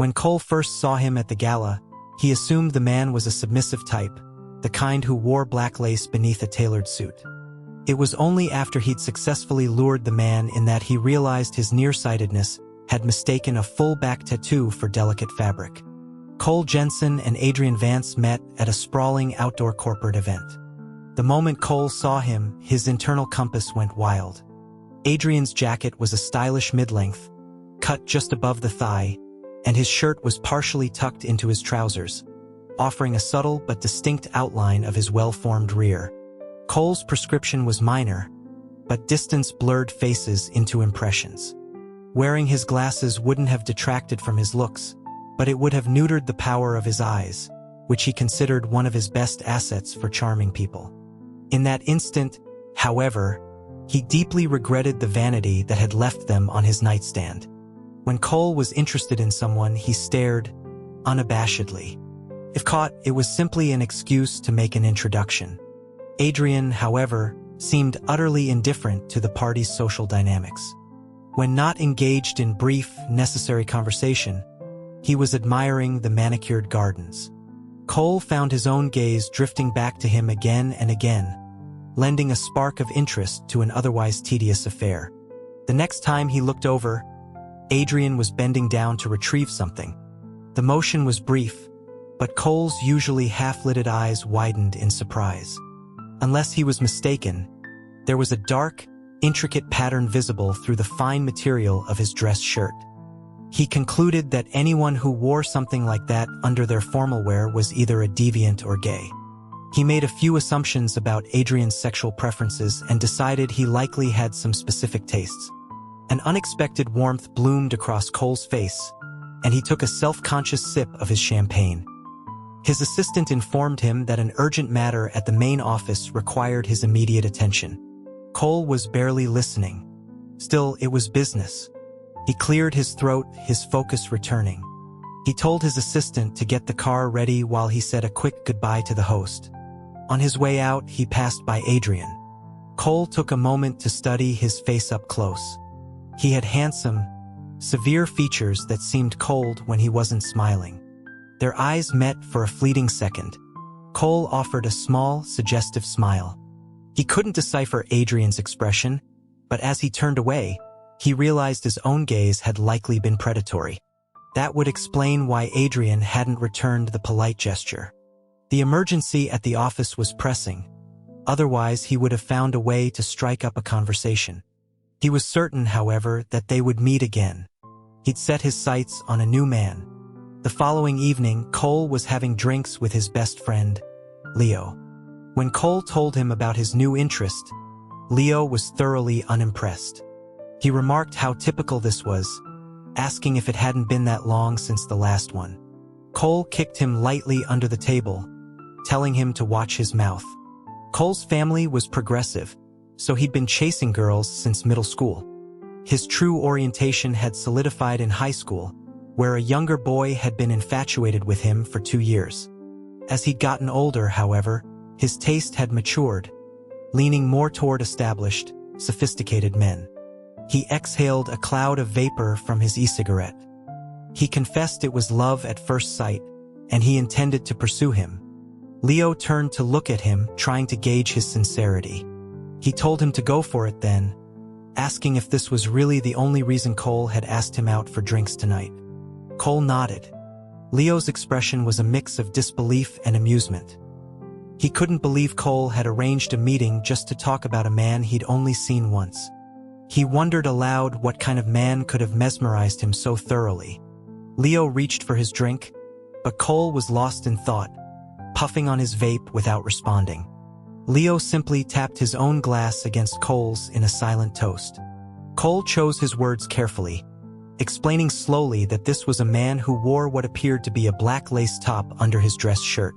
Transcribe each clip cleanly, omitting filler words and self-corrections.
When Cole first saw him at the gala, he assumed the man was a submissive type, the kind who wore black lace beneath a tailored suit. It was only after he'd successfully lured the man in that he realized his nearsightedness had mistaken a full back tattoo for delicate fabric. Cole Jensen and Adrian Vance met at a sprawling outdoor corporate event. The moment Cole saw him, his internal compass went wild. Adrian's jacket was a stylish mid-length, cut just above the thigh, and his shirt was partially tucked into his trousers, offering a subtle but distinct outline of his well-formed rear. Cole's prescription was minor, but distance blurred faces into impressions. Wearing his glasses wouldn't have detracted from his looks, but it would have neutered the power of his eyes, which he considered one of his best assets for charming people. In that instant, however, he deeply regretted the vanity that had left them on his nightstand. When Cole was interested in someone, he stared unabashedly. If caught, it was simply an excuse to make an introduction. Adrian, however, seemed utterly indifferent to the party's social dynamics. When not engaged in brief, necessary conversation, he was admiring the manicured gardens. Cole found his own gaze drifting back to him again and again, lending a spark of interest to an otherwise tedious affair. The next time he looked over, Adrian was bending down to retrieve something. The motion was brief, but Cole's usually half-lidded eyes widened in surprise. Unless he was mistaken, there was a dark, intricate pattern visible through the fine material of his dress shirt. He concluded that anyone who wore something like that under their formal wear was either a deviant or gay. He made a few assumptions about Adrian's sexual preferences and decided he likely had some specific tastes. An unexpected warmth bloomed across Cole's face, and he took a self-conscious sip of his champagne. His assistant informed him that an urgent matter at the main office required his immediate attention. Cole was barely listening. Still, it was business. He cleared his throat, his focus returning. He told his assistant to get the car ready while he said a quick goodbye to the host. On his way out, he passed by Adrian. Cole took a moment to study his face up close. He had handsome, severe features that seemed cold when he wasn't smiling. Their eyes met for a fleeting second. Cole offered a small, suggestive smile. He couldn't decipher Adrian's expression, but as he turned away, he realized his own gaze had likely been predatory. That would explain why Adrian hadn't returned the polite gesture. The emergency at the office was pressing. Otherwise, he would have found a way to strike up a conversation. He was certain, however, that they would meet again. He'd set his sights on a new man. The following evening, Cole was having drinks with his best friend, Leo. When Cole told him about his new interest, Leo was thoroughly unimpressed. He remarked how typical this was, asking if it hadn't been that long since the last one. Cole kicked him lightly under the table, telling him to watch his mouth. Cole's family was progressive, so he'd been chasing girls since middle school. His true orientation had solidified in high school, where a younger boy had been infatuated with him for 2 years. As he'd gotten older, however, his taste had matured, leaning more toward established, sophisticated men. He exhaled a cloud of vapor from his e-cigarette. He confessed it was love at first sight, and he intended to pursue him. Leo turned to look at him, trying to gauge his sincerity. He told him to go for it then, asking if this was really the only reason Cole had asked him out for drinks tonight. Cole nodded. Leo's expression was a mix of disbelief and amusement. He couldn't believe Cole had arranged a meeting just to talk about a man he'd only seen once. He wondered aloud what kind of man could have mesmerized him so thoroughly. Leo reached for his drink, but Cole was lost in thought, puffing on his vape without responding. Leo simply tapped his own glass against Cole's in a silent toast. Cole chose his words carefully, explaining slowly that this was a man who wore what appeared to be a black lace top under his dress shirt.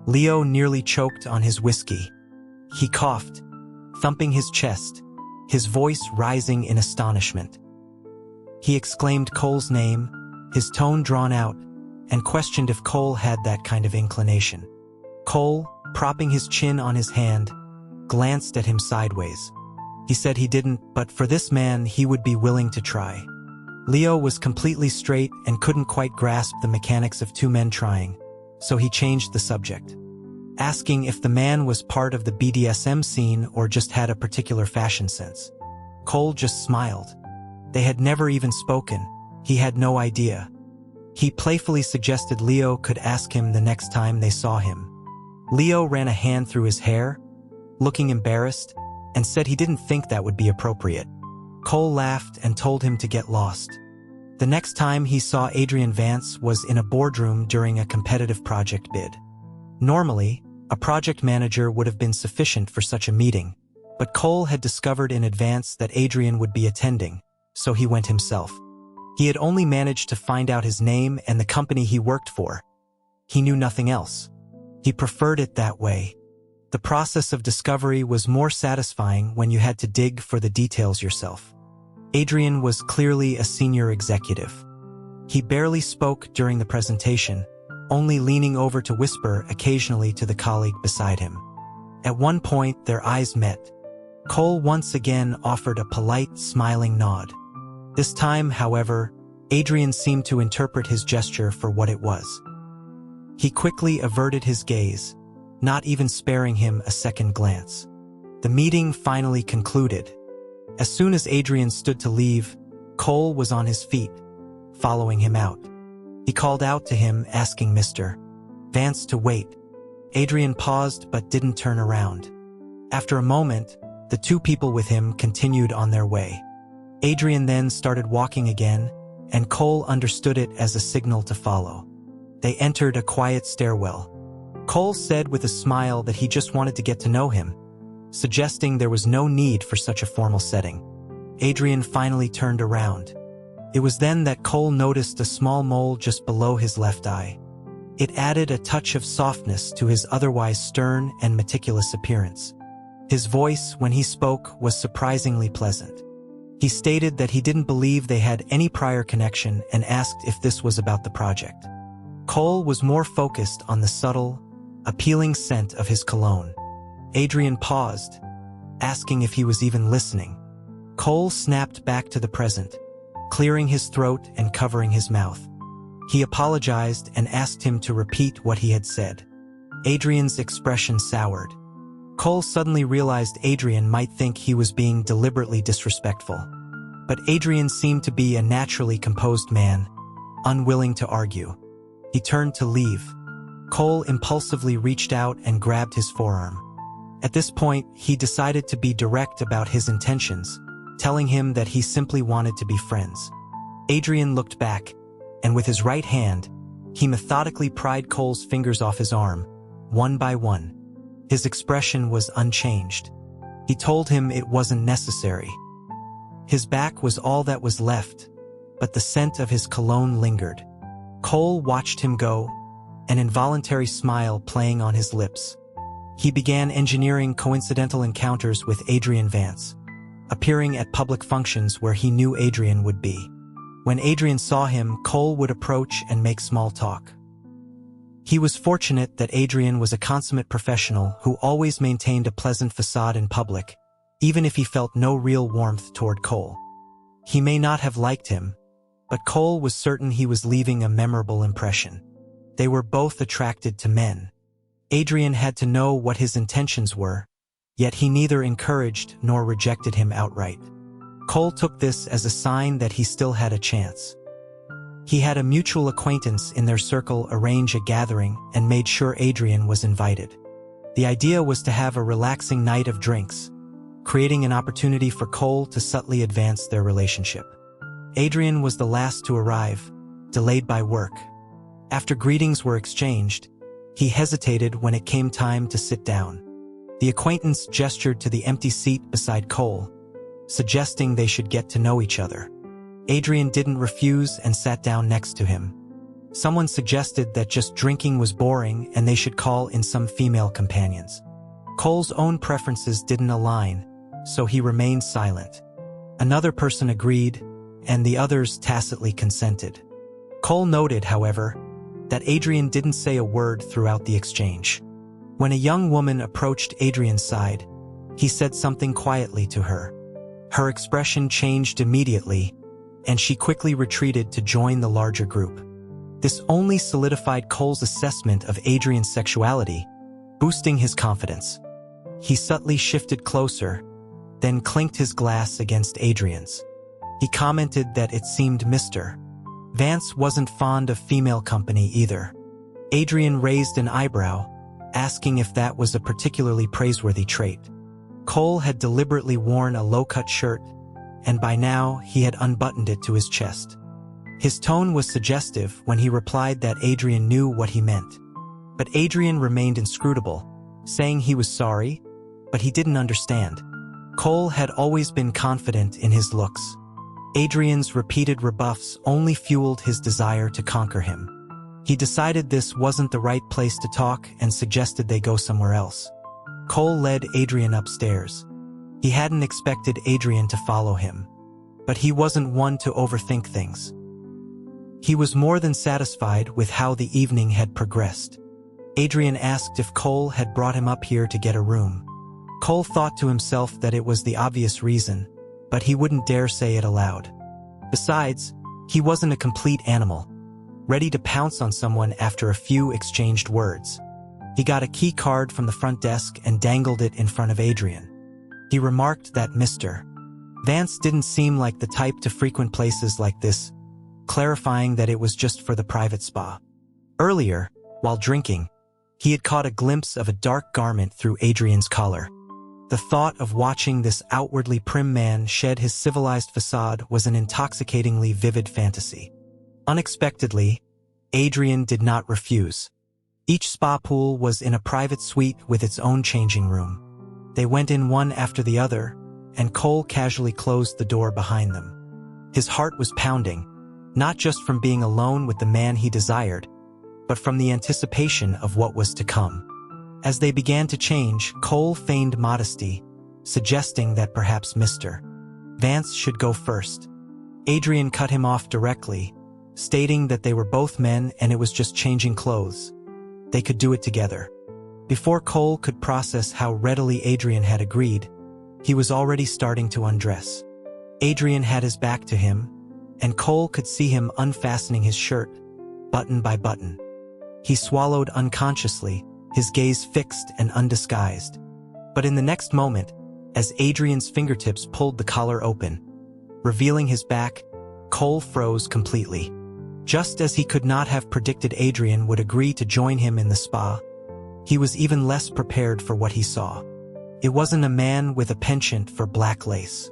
Leo nearly choked on his whiskey. He coughed, thumping his chest, his voice rising in astonishment. He exclaimed Cole's name, his tone drawn out, and questioned if Cole had that kind of inclination. Cole, propping his chin on his hand, glanced at him sideways. He said he didn't, but for this man he would be willing to try. Leo was completely straight and couldn't quite grasp the mechanics of two men trying, so he changed the subject, asking if the man was part of the BDSM scene or just had a particular fashion sense. Cole just smiled. They had never even spoken. He had no idea. He playfully suggested Leo could ask him the next time they saw him. Leo ran a hand through his hair, looking embarrassed, and said he didn't think that would be appropriate. Cole laughed and told him to get lost. The next time he saw Adrian Vance was in a boardroom during a competitive project bid. Normally, a project manager would have been sufficient for such a meeting, but Cole had discovered in advance that Adrian would be attending, so he went himself. He had only managed to find out his name and the company he worked for. He knew nothing else. He preferred it that way. The process of discovery was more satisfying when you had to dig for the details yourself. Adrian was clearly a senior executive. He barely spoke during the presentation, only leaning over to whisper occasionally to the colleague beside him. At one point, their eyes met. Cole once again offered a polite, smiling nod. This time, however, Adrian seemed to interpret his gesture for what it was. He quickly averted his gaze, not even sparing him a second glance. The meeting finally concluded. As soon as Adrian stood to leave, Cole was on his feet, following him out. He called out to him, asking Mr. Vance to wait. Adrian paused but didn't turn around. After a moment, the two people with him continued on their way. Adrian then started walking again, and Cole understood it as a signal to follow. They entered a quiet stairwell. Cole said with a smile that he just wanted to get to know him, suggesting there was no need for such a formal setting. Adrian finally turned around. It was then that Cole noticed a small mole just below his left eye. It added a touch of softness to his otherwise stern and meticulous appearance. His voice, when he spoke, was surprisingly pleasant. He stated that he didn't believe they had any prior connection and asked if this was about the project. Cole was more focused on the subtle, appealing scent of his cologne. Adrian paused, asking if he was even listening. Cole snapped back to the present, clearing his throat and covering his mouth. He apologized and asked him to repeat what he had said. Adrian's expression soured. Cole suddenly realized Adrian might think he was being deliberately disrespectful. But Adrian seemed to be a naturally composed man, unwilling to argue. He turned to leave. Cole impulsively reached out and grabbed his forearm. At this point, he decided to be direct about his intentions, telling him that he simply wanted to be friends. Adrian looked back, and with his right hand, he methodically pried Cole's fingers off his arm, one by one. His expression was unchanged. He told him it wasn't necessary. His back was all that was left, but the scent of his cologne lingered. Cole watched him go, an involuntary smile playing on his lips. He began engineering coincidental encounters with Adrian Vance, appearing at public functions where he knew Adrian would be. When Adrian saw him, Cole would approach and make small talk. He was fortunate that Adrian was a consummate professional who always maintained a pleasant facade in public, even if he felt no real warmth toward Cole. He may not have liked him, but Cole was certain he was leaving a memorable impression. They were both attracted to men. Adrian had to know what his intentions were, yet he neither encouraged nor rejected him outright. Cole took this as a sign that he still had a chance. He had a mutual acquaintance in their circle arrange a gathering and made sure Adrian was invited. The idea was to have a relaxing night of drinks, creating an opportunity for Cole to subtly advance their relationship. Adrian was the last to arrive, delayed by work. After greetings were exchanged, he hesitated when it came time to sit down. The acquaintance gestured to the empty seat beside Cole, suggesting they should get to know each other. Adrian didn't refuse and sat down next to him. Someone suggested that just drinking was boring and they should call in some female companions. Cole's own preferences didn't align, so he remained silent. Another person agreed, and the others tacitly consented. Cole noted, however, that Adrian didn't say a word throughout the exchange. When a young woman approached Adrian's side, he said something quietly to her. Her expression changed immediately, and she quickly retreated to join the larger group. This only solidified Cole's assessment of Adrian's sexuality, boosting his confidence. He subtly shifted closer, then clinked his glass against Adrian's. He commented that it seemed Mr. Vance wasn't fond of female company either. Adrian raised an eyebrow, asking if that was a particularly praiseworthy trait. Cole had deliberately worn a low-cut shirt, and by now he had unbuttoned it to his chest. His tone was suggestive when he replied that Adrian knew what he meant. But Adrian remained inscrutable, saying he was sorry, but he didn't understand. Cole had always been confident in his looks. Adrian's repeated rebuffs only fueled his desire to conquer him. He decided this wasn't the right place to talk and suggested they go somewhere else. Cole led Adrian upstairs. He hadn't expected Adrian to follow him, but he wasn't one to overthink things. He was more than satisfied with how the evening had progressed. Adrian asked if Cole had brought him up here to get a room. Cole thought to himself that it was the obvious reason, but he wouldn't dare say it aloud. Besides, he wasn't a complete animal, ready to pounce on someone after a few exchanged words. He got a key card from the front desk and dangled it in front of Adrian. He remarked that Mr. Vance didn't seem like the type to frequent places like this, clarifying that it was just for the private spa. Earlier, while drinking, he had caught a glimpse of a dark garment through Adrian's collar. The thought of watching this outwardly prim man shed his civilized facade was an intoxicatingly vivid fantasy. Unexpectedly, Adrian did not refuse. Each spa pool was in a private suite with its own changing room. They went in one after the other, and Cole casually closed the door behind them. His heart was pounding, not just from being alone with the man he desired, but from the anticipation of what was to come. As they began to change, Cole feigned modesty, suggesting that perhaps Mr. Vance should go first. Adrian cut him off directly, stating that they were both men and it was just changing clothes. They could do it together. Before Cole could process how readily Adrian had agreed, he was already starting to undress. Adrian had his back to him, and Cole could see him unfastening his shirt, button by button. He swallowed unconsciously, his gaze fixed and undisguised. But in the next moment, as Adrian's fingertips pulled the collar open, revealing his back, Cole froze completely. Just as he could not have predicted Adrian would agree to join him in the spa, he was even less prepared for what he saw. It wasn't a man with a penchant for black lace.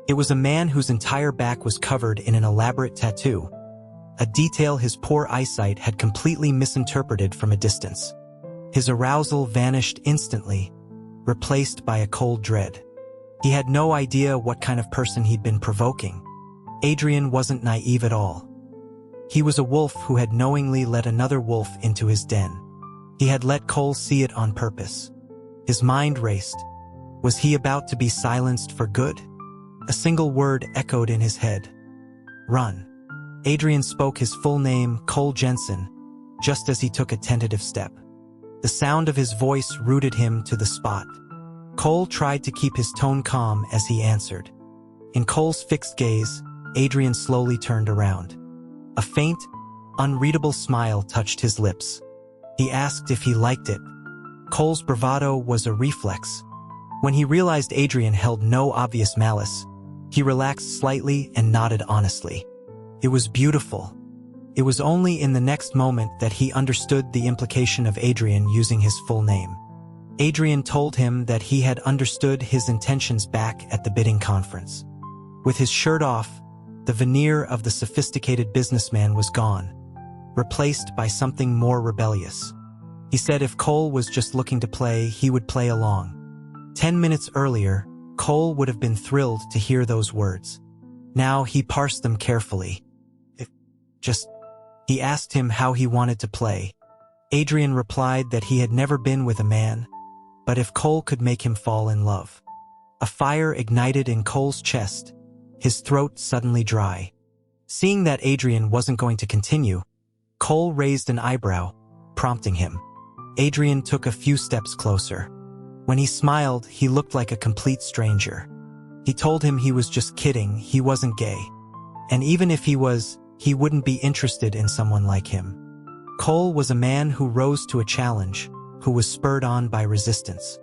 It was a man whose entire back was covered in an elaborate tattoo, a detail his poor eyesight had completely misinterpreted from a distance. His arousal vanished instantly, replaced by a cold dread. He had no idea what kind of person he'd been provoking. Adrian wasn't naive at all. He was a wolf who had knowingly let another wolf into his den. He had let Cole see it on purpose. His mind raced. Was he about to be silenced for good? A single word echoed in his head. Run. Adrian spoke his full name, Cole Jensen, just as he took a tentative step. The sound of his voice rooted him to the spot. Cole tried to keep his tone calm as he answered. In Cole's fixed gaze, Adrian slowly turned around. A faint, unreadable smile touched his lips. He asked if he liked it. Cole's bravado was a reflex. When he realized Adrian held no obvious malice, he relaxed slightly and nodded honestly. It was beautiful. It was only in the next moment that he understood the implication of Adrian using his full name. Adrian told him that he had understood his intentions back at the bidding conference. With his shirt off, the veneer of the sophisticated businessman was gone, replaced by something more rebellious. He said if Cole was just looking to play, he would play along. 10 minutes earlier, Cole would have been thrilled to hear those words. Now he parsed them carefully. He asked him how he wanted to play. Adrian replied that he had never been with a man, but if Cole could make him fall in love. A fire ignited in Cole's chest, his throat suddenly dry. Seeing that Adrian wasn't going to continue, Cole raised an eyebrow, prompting him. Adrian took a few steps closer. When he smiled, he looked like a complete stranger. He told him he was just kidding, he wasn't gay. And even if he was, he wouldn't be interested in someone like him. Cole was a man who rose to a challenge, who was spurred on by resistance.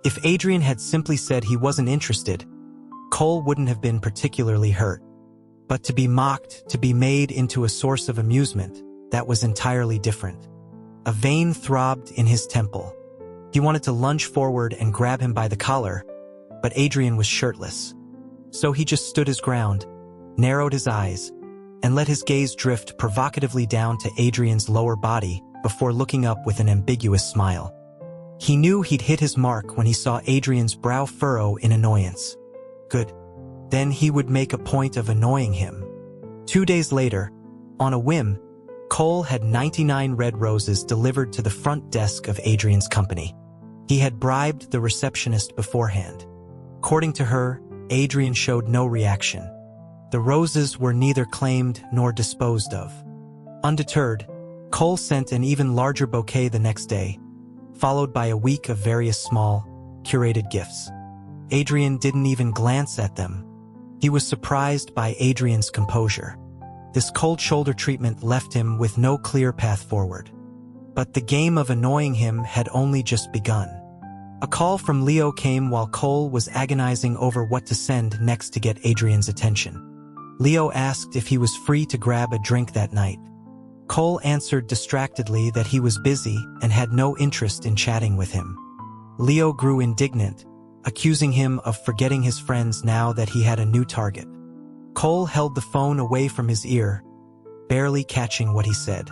If Adrian had simply said he wasn't interested, Cole wouldn't have been particularly hurt. But to be mocked, to be made into a source of amusement, that was entirely different. A vein throbbed in his temple. He wanted to lunge forward and grab him by the collar, but Adrian was shirtless. So he just stood his ground, narrowed his eyes, and let his gaze drift provocatively down to Adrian's lower body before looking up with an ambiguous smile. He knew he'd hit his mark when he saw Adrian's brow furrow in annoyance. Good. Then he would make a point of annoying him. 2 days later, on a whim, Cole had 99 red roses delivered to the front desk of Adrian's company. He had bribed the receptionist beforehand. According to her, Adrian showed no reaction. The roses were neither claimed nor disposed of. Undeterred, Cole sent an even larger bouquet the next day, followed by a week of various small, curated gifts. Adrian didn't even glance at them. He was surprised by Adrian's composure. This cold shoulder treatment left him with no clear path forward. But the game of annoying him had only just begun. A call from Leo came while Cole was agonizing over what to send next to get Adrian's attention. Leo asked if he was free to grab a drink that night. Cole answered distractedly that he was busy and had no interest in chatting with him. Leo grew indignant, accusing him of forgetting his friends now that he had a new target. Cole held the phone away from his ear, barely catching what he said.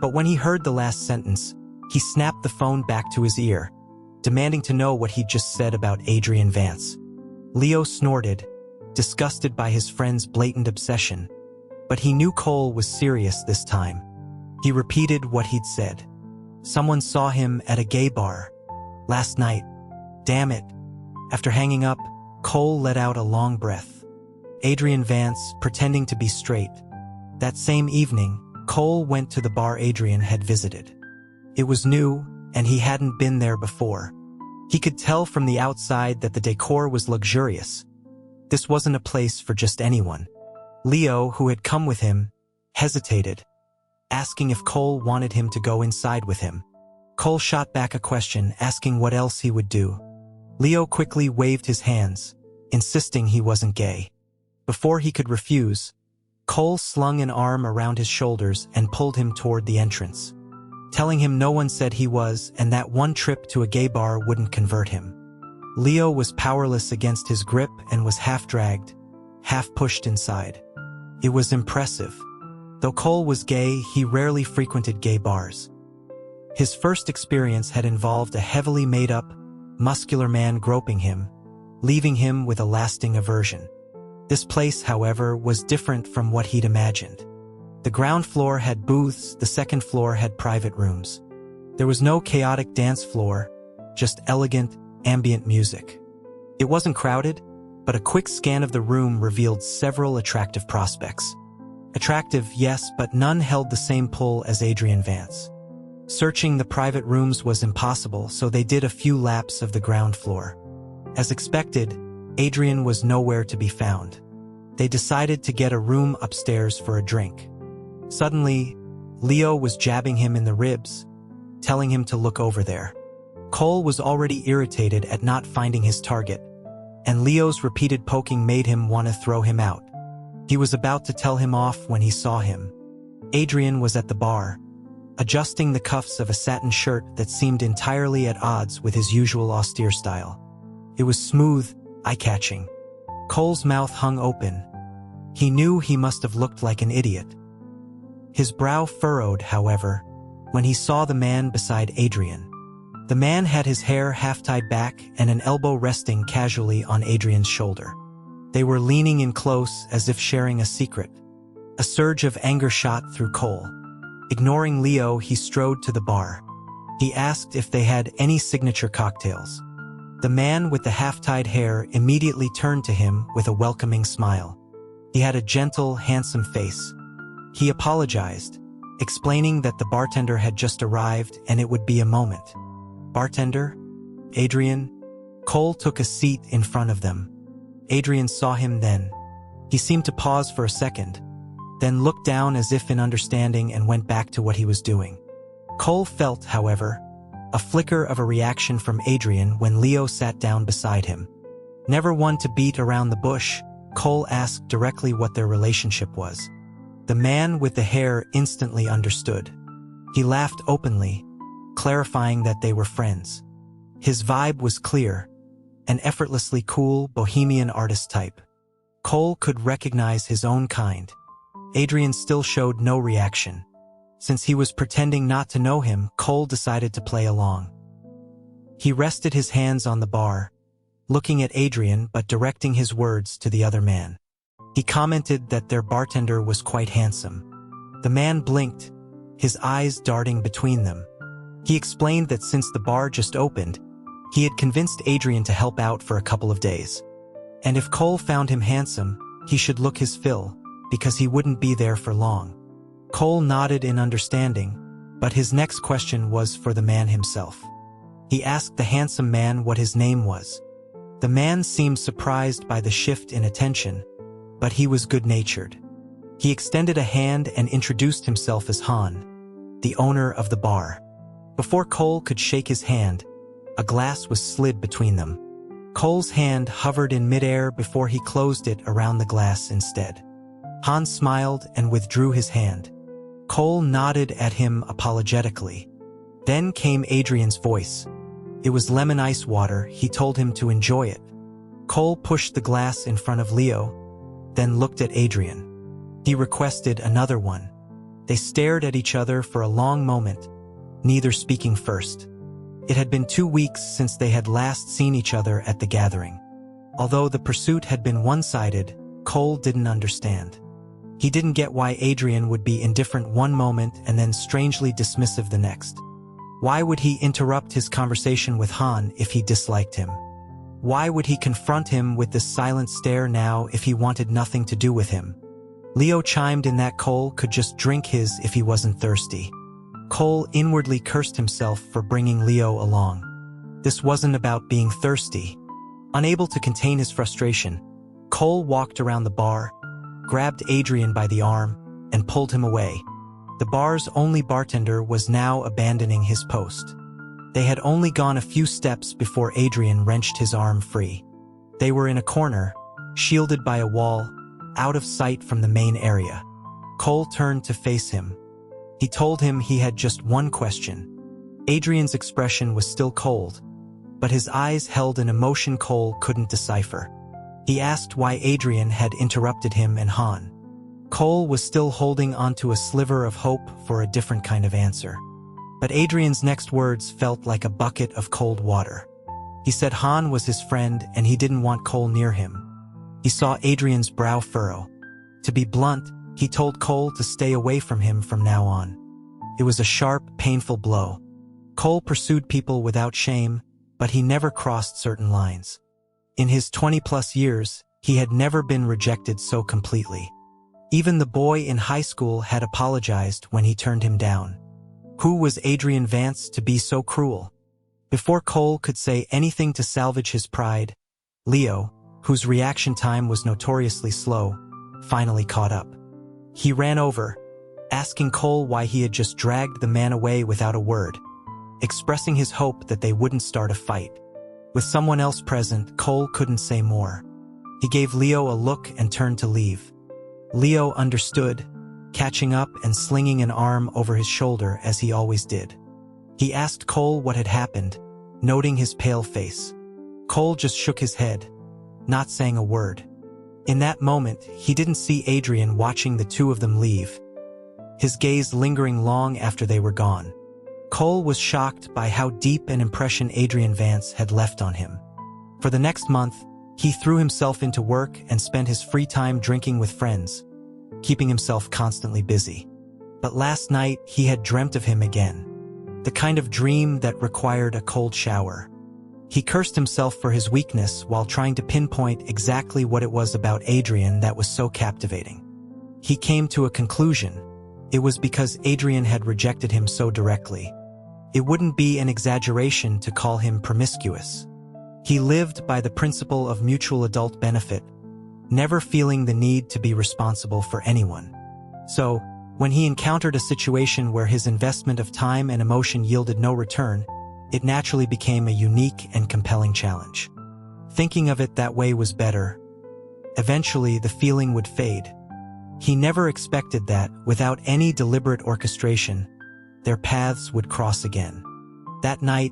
But when he heard the last sentence, he snapped the phone back to his ear, demanding to know what he'd just said about Adrian Vance. Leo snorted, disgusted by his friend's blatant obsession, but he knew Cole was serious this time. He repeated what he'd said. Someone saw him at a gay bar. Last night. Damn it. After hanging up, Cole let out a long breath. Adrian Vance, pretending to be straight. That same evening, Cole went to the bar Adrian had visited. It was new, and he hadn't been there before. He could tell from the outside that the decor was luxurious. This wasn't a place for just anyone. Leo, who had come with him, hesitated, asking if Cole wanted him to go inside with him. Cole shot back a question, asking what else he would do. Leo quickly waved his hands, insisting he wasn't gay. Before he could refuse, Cole slung an arm around his shoulders and pulled him toward the entrance, telling him no one said he was and that one trip to a gay bar wouldn't convert him. Leo was powerless against his grip and was half dragged, half pushed inside. It was impressive. Though Cole was gay, he rarely frequented gay bars. His first experience had involved a heavily made-up, muscular man groping him, leaving him with a lasting aversion. This place, however, was different from what he'd imagined. The ground floor had booths, the second floor had private rooms. There was no chaotic dance floor, just elegant, ambient music. It wasn't crowded, but a quick scan of the room revealed several attractive prospects. Attractive, yes, but none held the same pull as Adrian Vance. Searching the private rooms was impossible, so they did a few laps of the ground floor. As expected, Adrian was nowhere to be found. They decided to get a room upstairs for a drink. Suddenly, Leo was jabbing him in the ribs, telling him to look over there. Cole was already irritated at not finding his target, and Leo's repeated poking made him want to throw him out. He was about to tell him off when he saw him. Adrian was at the bar, adjusting the cuffs of a satin shirt that seemed entirely at odds with his usual austere style. It was smooth, eye-catching. Cole's mouth hung open. He knew he must have looked like an idiot. His brow furrowed, however, when he saw the man beside Adrian. The man had his hair half-tied back and an elbow resting casually on Adrian's shoulder. They were leaning in close as if sharing a secret. A surge of anger shot through Cole. Ignoring Leo, he strode to the bar. He asked if they had any signature cocktails. The man with the half-tied hair immediately turned to him with a welcoming smile. He had a gentle, handsome face. He apologized, explaining that the bartender had just arrived and it would be a moment. Bartender? Adrian? Cole took a seat in front of them. Adrian saw him then. He seemed to pause for a second, then looked down as if in understanding and went back to what he was doing. Cole felt, however, a flicker of a reaction from Adrian when Leo sat down beside him. Never one to beat around the bush, Cole asked directly what their relationship was. The man with the hair instantly understood. He laughed openly, clarifying that they were friends. His vibe was clear, an effortlessly cool, bohemian artist type. Cole could recognize his own kind. Adrian still showed no reaction. Since he was pretending not to know him, Cole decided to play along. He rested his hands on the bar, looking at Adrian but directing his words to the other man. He commented that their bartender was quite handsome. The man blinked, his eyes darting between them. He explained that since the bar just opened, he had convinced Adrian to help out for a couple of days. And if Cole found him handsome, he should look his fill, because he wouldn't be there for long. Cole nodded in understanding, but his next question was for the man himself. He asked the handsome man what his name was. The man seemed surprised by the shift in attention, but he was good-natured. He extended a hand and introduced himself as Han, the owner of the bar. Before Cole could shake his hand, a glass was slid between them. Cole's hand hovered in midair before he closed it around the glass instead. Han smiled and withdrew his hand. Cole nodded at him apologetically. Then came Adrian's voice. It was lemon ice water. He told him to enjoy it. Cole pushed the glass in front of Leo, then looked at Adrian. He requested another one. They stared at each other for a long moment, neither speaking first. It had been 2 weeks since they had last seen each other at the gathering. Although the pursuit had been one-sided, Cole didn't understand. He didn't get why Adrian would be indifferent one moment and then strangely dismissive the next. Why would he interrupt his conversation with Han if he disliked him? Why would he confront him with this silent stare now if he wanted nothing to do with him? Leo chimed in that Cole could just drink his if he wasn't thirsty. Cole inwardly cursed himself for bringing Leo along. This wasn't about being thirsty. Unable to contain his frustration, Cole walked around the bar, grabbed Adrian by the arm, and pulled him away. The bar's only bartender was now abandoning his post. They had only gone a few steps before Adrian wrenched his arm free. They were in a corner, shielded by a wall, out of sight from the main area. Cole turned to face him. He told him he had just one question. Adrian's expression was still cold, but his eyes held an emotion Cole couldn't decipher. He asked why Adrian had interrupted him and Han. Cole was still holding onto a sliver of hope for a different kind of answer. But Adrian's next words felt like a bucket of cold water. He said Han was his friend and he didn't want Cole near him. He saw Adrian's brow furrow. To be blunt, he told Cole to stay away from him from now on. It was a sharp, painful blow. Cole pursued people without shame, but he never crossed certain lines. In his 20-plus years, he had never been rejected so completely. Even the boy in high school had apologized when he turned him down. Who was Adrian Vance to be so cruel? Before Cole could say anything to salvage his pride, Leo, whose reaction time was notoriously slow, finally caught up. He ran over, asking Cole why he had just dragged the man away without a word, expressing his hope that they wouldn't start a fight. With someone else present, Cole couldn't say more. He gave Leo a look and turned to leave. Leo understood, catching up and slinging an arm over his shoulder as he always did. He asked Cole what had happened, noting his pale face. Cole just shook his head, not saying a word. In that moment, he didn't see Adrian watching the two of them leave, his gaze lingering long after they were gone. Cole was shocked by how deep an impression Adrian Vance had left on him. For the next month, he threw himself into work and spent his free time drinking with friends, keeping himself constantly busy. But last night, he had dreamt of him again. The kind of dream that required a cold shower. He cursed himself for his weakness while trying to pinpoint exactly what it was about Adrian that was so captivating. He came to a conclusion. It was because Adrian had rejected him so directly. It wouldn't be an exaggeration to call him promiscuous. He lived by the principle of mutual adult benefit, never feeling the need to be responsible for anyone. So, when he encountered a situation where his investment of time and emotion yielded no return, it naturally became a unique and compelling challenge. Thinking of it that way was better. Eventually, the feeling would fade. He never expected that, without any deliberate orchestration, their paths would cross again. That night,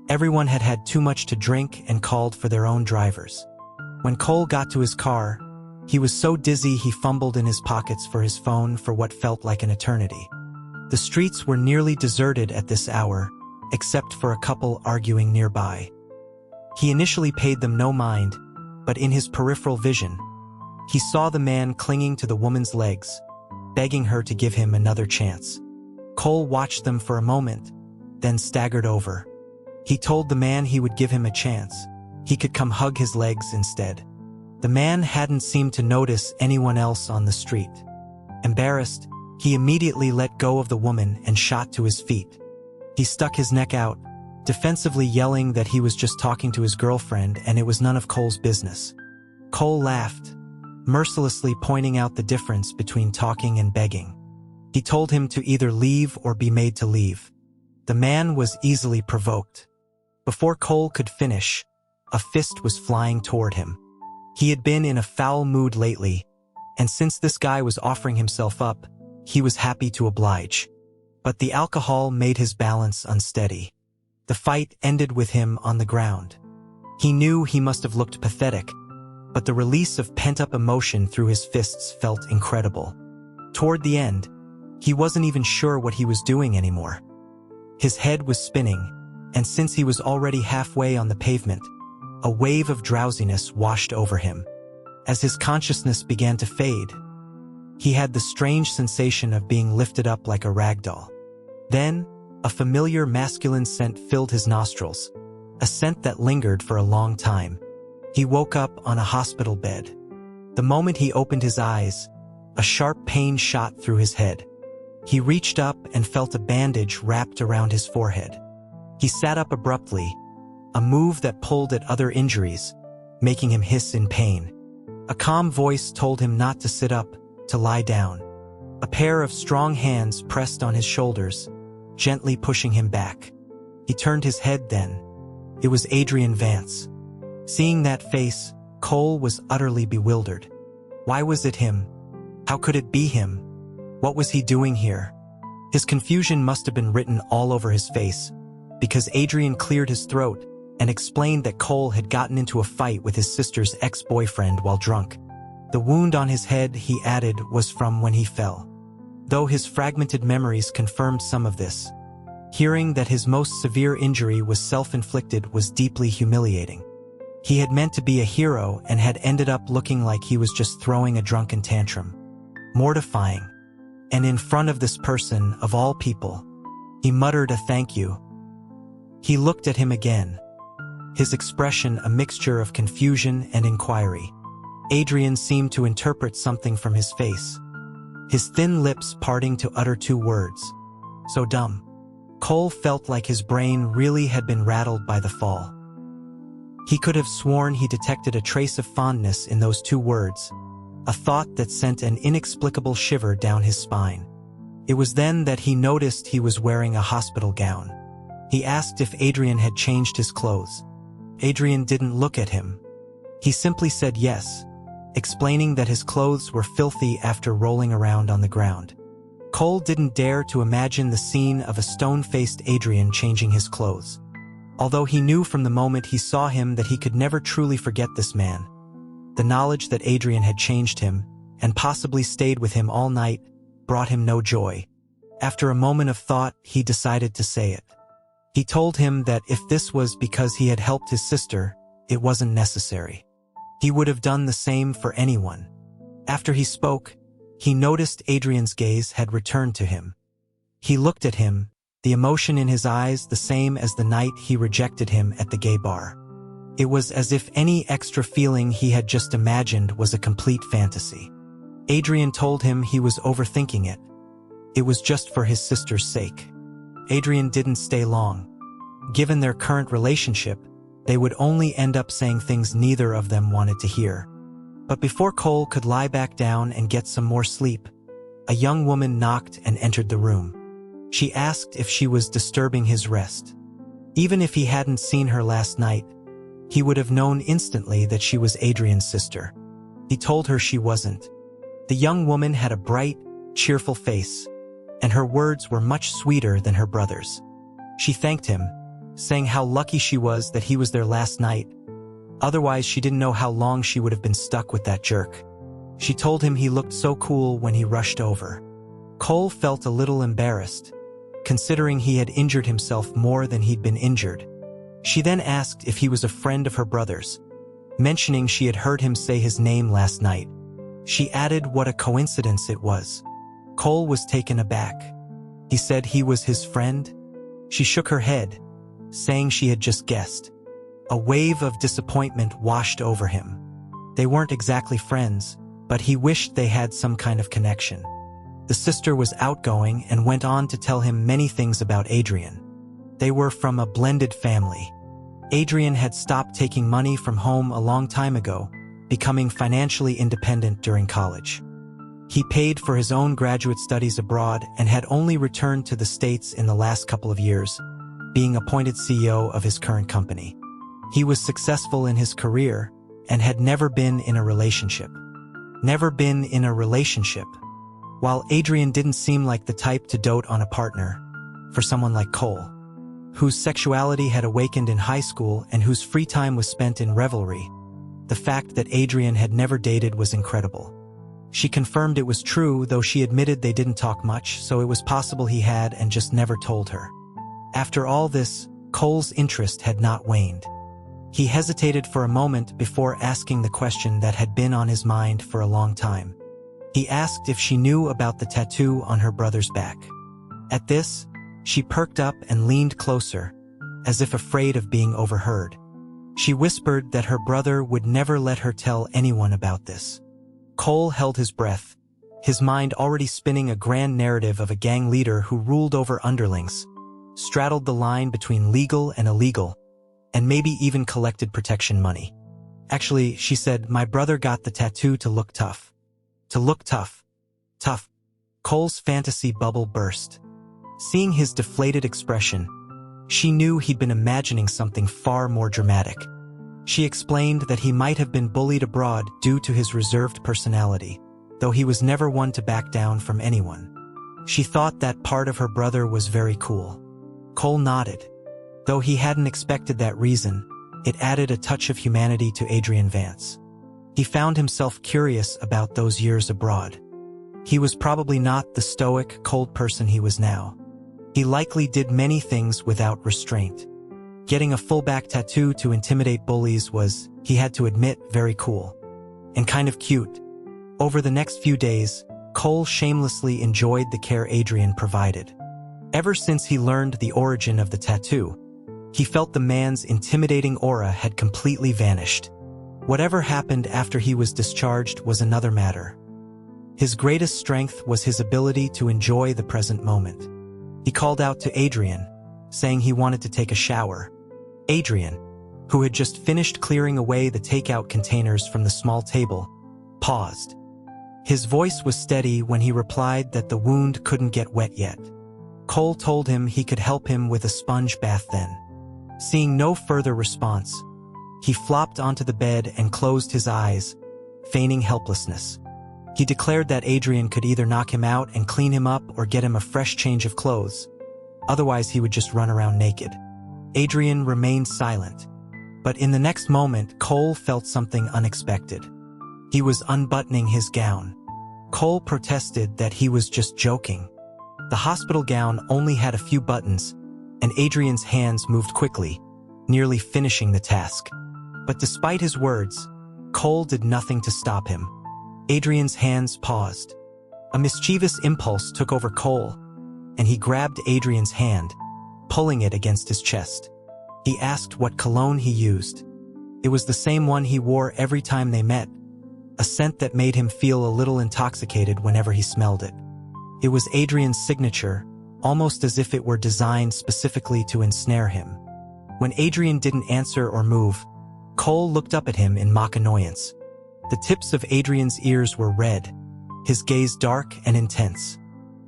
everyone had had too much to drink and called for their own drivers. When Cole got to his car, he was so dizzy he fumbled in his pockets for his phone for what felt like an eternity. The streets were nearly deserted at this hour, except for a couple arguing nearby. He initially paid them no mind, but in his peripheral vision, he saw the man clinging to the woman's legs, begging her to give him another chance. Cole watched them for a moment, then staggered over. He told the man he would give him a chance. He could come hug his legs instead. The man hadn't seemed to notice anyone else on the street. Embarrassed, he immediately let go of the woman and shot to his feet. He stuck his neck out, defensively yelling that he was just talking to his girlfriend and it was none of Cole's business. Cole laughed, mercilessly pointing out the difference between talking and begging. He told him to either leave or be made to leave. The man was easily provoked. Before Cole could finish, a fist was flying toward him. He had been in a foul mood lately, and since this guy was offering himself up, he was happy to oblige. But the alcohol made his balance unsteady. The fight ended with him on the ground. He knew he must have looked pathetic, but the release of pent-up emotion through his fists felt incredible. Toward the end, he wasn't even sure what he was doing anymore. His head was spinning, and since he was already halfway on the pavement, a wave of drowsiness washed over him. As his consciousness began to fade, he had the strange sensation of being lifted up like a rag doll. Then, a familiar masculine scent filled his nostrils, a scent that lingered for a long time. He woke up on a hospital bed. The moment he opened his eyes, a sharp pain shot through his head. He reached up and felt a bandage wrapped around his forehead. He sat up abruptly, a move that pulled at other injuries, making him hiss in pain. A calm voice told him not to sit up, to lie down. A pair of strong hands pressed on his shoulders, gently pushing him back. He turned his head then. It was Adrian Vance. Seeing that face, Cole was utterly bewildered. Why was it him? How could it be him? What was he doing here? His confusion must have been written all over his face, because Adrian cleared his throat and explained that Cole had gotten into a fight with his sister's ex-boyfriend while drunk. The wound on his head, he added, was from when he fell. Though his fragmented memories confirmed some of this, hearing that his most severe injury was self-inflicted was deeply humiliating. He had meant to be a hero and had ended up looking like he was just throwing a drunken tantrum. Mortifying. And in front of this person, of all people, he muttered a thank you. He looked at him again, his expression a mixture of confusion and inquiry. Adrian seemed to interpret something from his face, his thin lips parting to utter two words. So dumb. Cole felt like his brain really had been rattled by the fall. He could have sworn he detected a trace of fondness in those two words, a thought that sent an inexplicable shiver down his spine. It was then that he noticed he was wearing a hospital gown. He asked if Adrian had changed his clothes. Adrian didn't look at him. He simply said yes, explaining that his clothes were filthy after rolling around on the ground. Cole didn't dare to imagine the scene of a stone-faced Adrian changing his clothes. Although he knew from the moment he saw him that he could never truly forget this man, the knowledge that Adrian had changed him, and possibly stayed with him all night, brought him no joy. After a moment of thought, he decided to say it. He told him that if this was because he had helped his sister, it wasn't necessary. He would have done the same for anyone. After he spoke, he noticed Adrian's gaze had returned to him. He looked at him, the emotion in his eyes the same as the night he rejected him at the gay bar. It was as if any extra feeling he had just imagined was a complete fantasy. Adrian told him he was overthinking it. It was just for his sister's sake. Adrian didn't stay long. Given their current relationship, they would only end up saying things neither of them wanted to hear. But before Cole could lie back down and get some more sleep, a young woman knocked and entered the room. She asked if she was disturbing his rest. Even if he hadn't seen her last night, he would have known instantly that she was Adrian's sister. He told her she wasn't. The young woman had a bright, cheerful face, and her words were much sweeter than her brother's. She thanked him, saying how lucky she was that he was there last night. Otherwise, she didn't know how long she would have been stuck with that jerk. She told him he looked so cool when he rushed over. Cole felt a little embarrassed, considering he had injured himself more than he'd been injured. She then asked if he was a friend of her brother's, mentioning she had heard him say his name last night. She added what a coincidence it was. Cole was taken aback. He said he was his friend? She shook her head, saying she had just guessed. A wave of disappointment washed over him. They weren't exactly friends, but he wished they had some kind of connection. The sister was outgoing and went on to tell him many things about Adrian. They were from a blended family. Adrian had stopped taking money from home a long time ago, becoming financially independent during college. He paid for his own graduate studies abroad and had only returned to the States in the last couple of years, being appointed CEO of his current company. He was successful in his career and had never been in a relationship. Never been in a relationship. While Adrian didn't seem like the type to dote on a partner, for someone like Cole, whose sexuality had awakened in high school and whose free time was spent in revelry, the fact that Adrian had never dated was incredible. She confirmed it was true, though she admitted they didn't talk much, so it was possible he had and just never told her. After all this, Cole's interest had not waned. He hesitated for a moment before asking the question that had been on his mind for a long time. He asked if she knew about the tattoo on her brother's back. At this, she perked up and leaned closer, as if afraid of being overheard. She whispered that her brother would never let her tell anyone about this. Cole held his breath, his mind already spinning a grand narrative of a gang leader who ruled over underlings, straddled the line between legal and illegal, and maybe even collected protection money. Actually, she said, my brother got the tattoo to look tough. To look tough. Tough. Cole's fantasy bubble burst. Seeing his deflated expression, she knew he'd been imagining something far more dramatic. She explained that he might have been bullied abroad due to his reserved personality, though he was never one to back down from anyone. She thought that part of her brother was very cool. Cole nodded. Though he hadn't expected that reason, it added a touch of humanity to Adrian Vance. He found himself curious about those years abroad. He was probably not the stoic, cold person he was now. He likely did many things without restraint. Getting a full back tattoo to intimidate bullies was, he had to admit, very cool. And kind of cute. Over the next few days, Cole shamelessly enjoyed the care Adrian provided. Ever since he learned the origin of the tattoo, he felt the man's intimidating aura had completely vanished. Whatever happened after he was discharged was another matter. His greatest strength was his ability to enjoy the present moment. He called out to Adrian, saying he wanted to take a shower. Adrian, who had just finished clearing away the takeout containers from the small table, paused. His voice was steady when he replied that the wound couldn't get wet yet. Cole told him he could help him with a sponge bath then. Seeing no further response, he flopped onto the bed and closed his eyes, feigning helplessness. He declared that Adrian could either knock him out and clean him up or get him a fresh change of clothes. Otherwise, he would just run around naked. Adrian remained silent. But in the next moment, Cole felt something unexpected. He was unbuttoning his gown. Cole protested that he was just joking. The hospital gown only had a few buttons, and Adrian's hands moved quickly, nearly finishing the task. But despite his words, Cole did nothing to stop him. Adrian's hands paused. A mischievous impulse took over Cole, and he grabbed Adrian's hand, pulling it against his chest. He asked what cologne he used. It was the same one he wore every time they met, a scent that made him feel a little intoxicated whenever he smelled it. It was Adrian's signature, almost as if it were designed specifically to ensnare him. When Adrian didn't answer or move, Cole looked up at him in mock annoyance. The tips of Adrian's ears were red, his gaze dark and intense.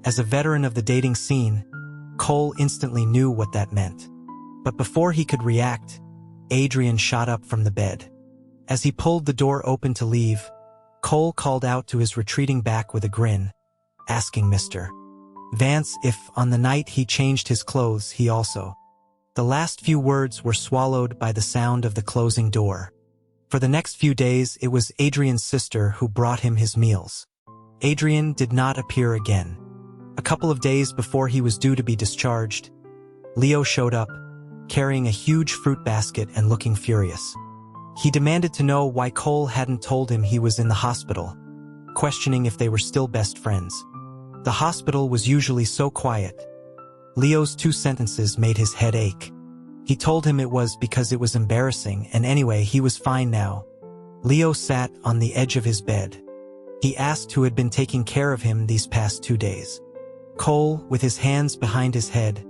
As a veteran of the dating scene, Cole instantly knew what that meant. But before he could react, Adrian shot up from the bed. As he pulled the door open to leave, Cole called out to his retreating back with a grin, asking Mr. Vance if, on the night he changed his clothes, he also. The last few words were swallowed by the sound of the closing door. For the next few days, it was Adrian's sister who brought him his meals. Adrian did not appear again. A couple of days before he was due to be discharged, Leo showed up, carrying a huge fruit basket and looking furious. He demanded to know why Cole hadn't told him he was in the hospital, questioning if they were still best friends. The hospital was usually so quiet. Leo's 2 sentences made his head ache. He told him it was because it was embarrassing, and anyway, he was fine now. Leo sat on the edge of his bed. He asked who had been taking care of him these past 2 days. Cole, with his hands behind his head,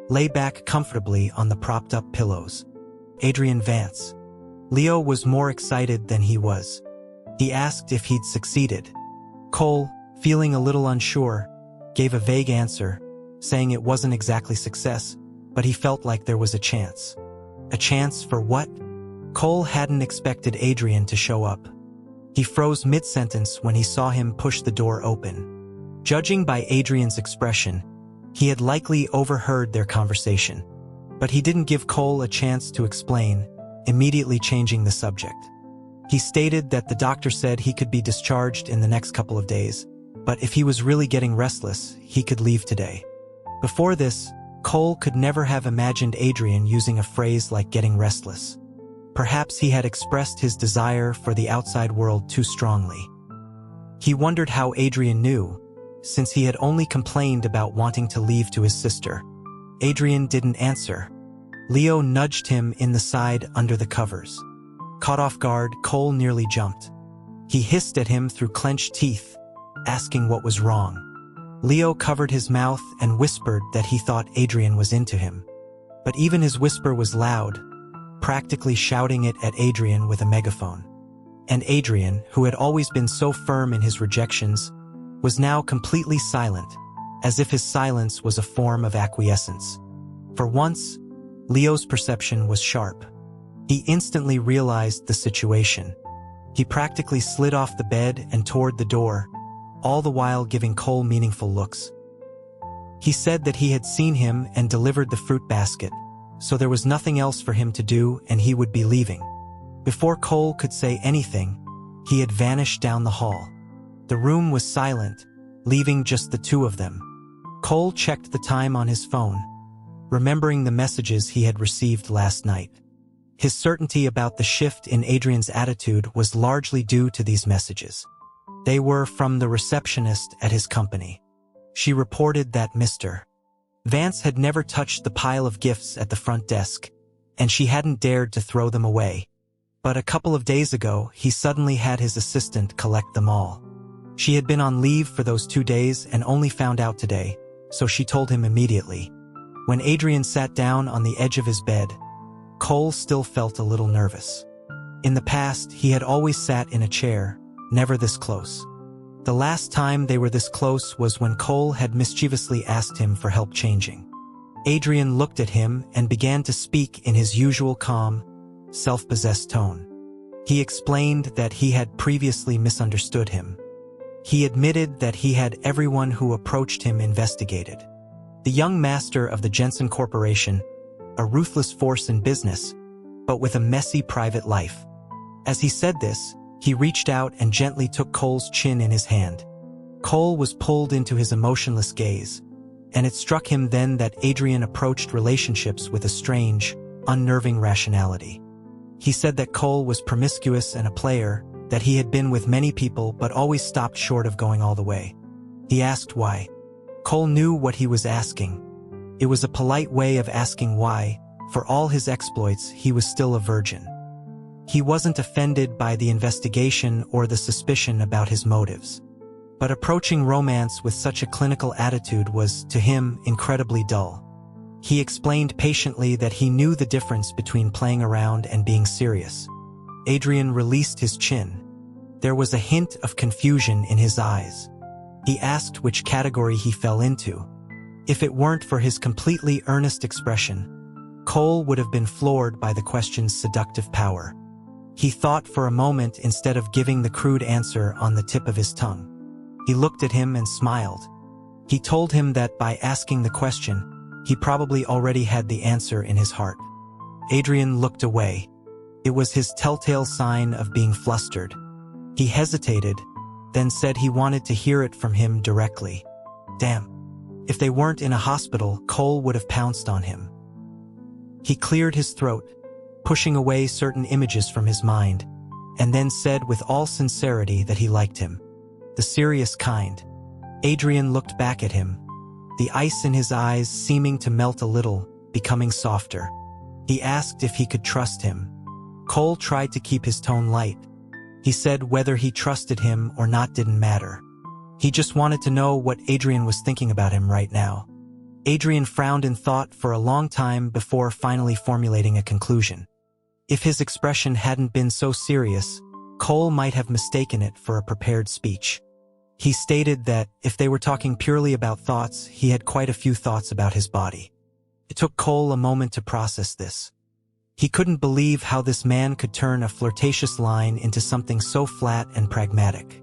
lay back comfortably on the propped-up pillows. Adrian Vance. Leo was more excited than he was. He asked if he'd succeeded. Cole, feeling a little unsure, gave a vague answer, saying it wasn't exactly success, but he felt like there was a chance. A chance for what? Cole hadn't expected Adrian to show up. He froze mid-sentence when he saw him push the door open. Judging by Adrian's expression, he had likely overheard their conversation. But he didn't give Cole a chance to explain, immediately changing the subject. He stated that the doctor said he could be discharged in the next couple of days, but if he was really getting restless, he could leave today. Before this, Cole could never have imagined Adrian using a phrase like getting restless. Perhaps he had expressed his desire for the outside world too strongly. He wondered how Adrian knew, since he had only complained about wanting to leave to his sister. Adrian didn't answer. Leo nudged him in the side under the covers. Caught off guard, Cole nearly jumped. He hissed at him through clenched teeth, asking what was wrong. Leo covered his mouth and whispered that he thought Adrian was into him. But even his whisper was loud, practically shouting it at Adrian with a megaphone. And Adrian, who had always been so firm in his rejections, was now completely silent, as if his silence was a form of acquiescence. For once, Leo's perception was sharp. He instantly realized the situation. He practically slid off the bed and toward the door, all the while giving Cole meaningful looks. He said that he had seen him and delivered the fruit basket, so there was nothing else for him to do and he would be leaving. Before Cole could say anything, he had vanished down the hall. The room was silent, leaving just the 2 of them. Cole checked the time on his phone, remembering the messages he had received last night. His certainty about the shift in Adrian's attitude was largely due to these messages. They were from the receptionist at his company. She reported that Mr. Vance had never touched the pile of gifts at the front desk, and she hadn't dared to throw them away. But a couple of days ago, he suddenly had his assistant collect them all. She had been on leave for those 2 days and only found out today, so she told him immediately. When Adrian sat down on the edge of his bed, Cole still felt a little nervous. In the past, he had always sat in a chair, never this close. The last time they were this close was when Cole had mischievously asked him for help changing. Adrian looked at him and began to speak in his usual calm, self-possessed tone. He explained that he had previously misunderstood him. He admitted that he had everyone who approached him investigated. The young master of the Jensen Corporation, a ruthless force in business, but with a messy private life. As he said this, he reached out and gently took Cole's chin in his hand. Cole was pulled into his emotionless gaze, and it struck him then that Adrian approached relationships with a strange, unnerving rationality. He said that Cole was promiscuous and a player, that he had been with many people but always stopped short of going all the way. He asked why. Cole knew what he was asking. It was a polite way of asking why, for all his exploits, he was still a virgin. He wasn't offended by the investigation or the suspicion about his motives. But approaching romance with such a clinical attitude was, to him, incredibly dull. He explained patiently that he knew the difference between playing around and being serious. Adrian released his chin. There was a hint of confusion in his eyes. He asked which category he fell into. If it weren't for his completely earnest expression, Cole would have been floored by the question's seductive power. He thought for a moment instead of giving the crude answer on the tip of his tongue. He looked at him and smiled. He told him that by asking the question, he probably already had the answer in his heart. Adrian looked away. It was his telltale sign of being flustered. He hesitated, then said he wanted to hear it from him directly. Damn. If they weren't in a hospital, Cole would have pounced on him. He cleared his throat, pushing away certain images from his mind, and then said with all sincerity that he liked him. The serious kind. Adrian looked back at him, the ice in his eyes seeming to melt a little, becoming softer. He asked if he could trust him. Cole tried to keep his tone light. He said whether he trusted him or not didn't matter. He just wanted to know what Adrian was thinking about him right now. Adrian frowned in thought for a long time before finally formulating a conclusion. If his expression hadn't been so serious, Cole might have mistaken it for a prepared speech. He stated that if they were talking purely about thoughts, he had quite a few thoughts about his body. It took Cole a moment to process this. He couldn't believe how this man could turn a flirtatious line into something so flat and pragmatic.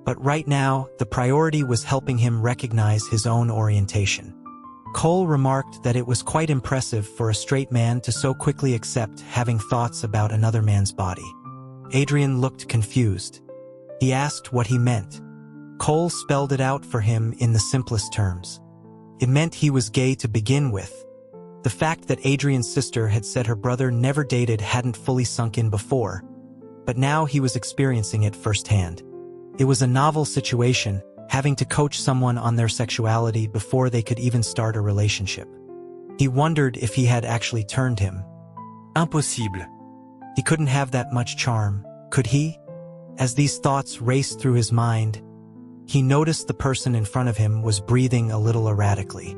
But right now, the priority was helping him recognize his own orientation. Cole remarked that it was quite impressive for a straight man to so quickly accept having thoughts about another man's body. Adrian looked confused. He asked what he meant. Cole spelled it out for him in the simplest terms. It meant he was gay to begin with. The fact that Adrian's sister had said her brother never dated hadn't fully sunk in before, but now he was experiencing it firsthand. It was a novel situation, having to coach someone on their sexuality before they could even start a relationship. He wondered if he had actually turned him. Impossible. He couldn't have that much charm, could he? As these thoughts raced through his mind, he noticed the person in front of him was breathing a little erratically.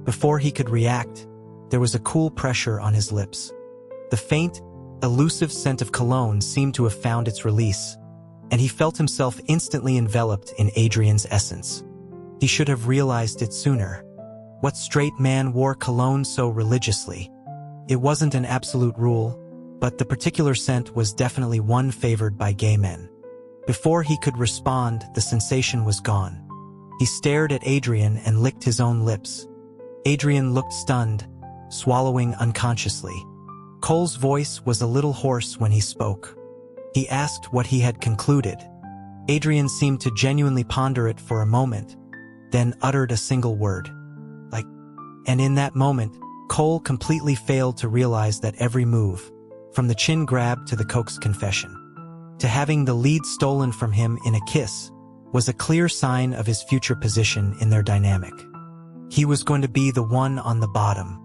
Before he could react, there was a cool pressure on his lips. The faint, elusive scent of cologne seemed to have found its release, and he felt himself instantly enveloped in Adrian's essence. He should have realized it sooner. What straight man wore cologne so religiously? It wasn't an absolute rule, but the particular scent was definitely one favored by gay men. Before he could respond, the sensation was gone. He stared at Adrian and licked his own lips. Adrian looked stunned, swallowing unconsciously. Cole's voice was a little hoarse when he spoke. He asked what he had concluded. Adrian seemed to genuinely ponder it for a moment, then uttered a single word. Like. And in that moment, Cole completely failed to realize that every move, from the chin grab to the coaxed confession, to having the lead stolen from him in a kiss, was a clear sign of his future position in their dynamic. He was going to be the one on the bottom,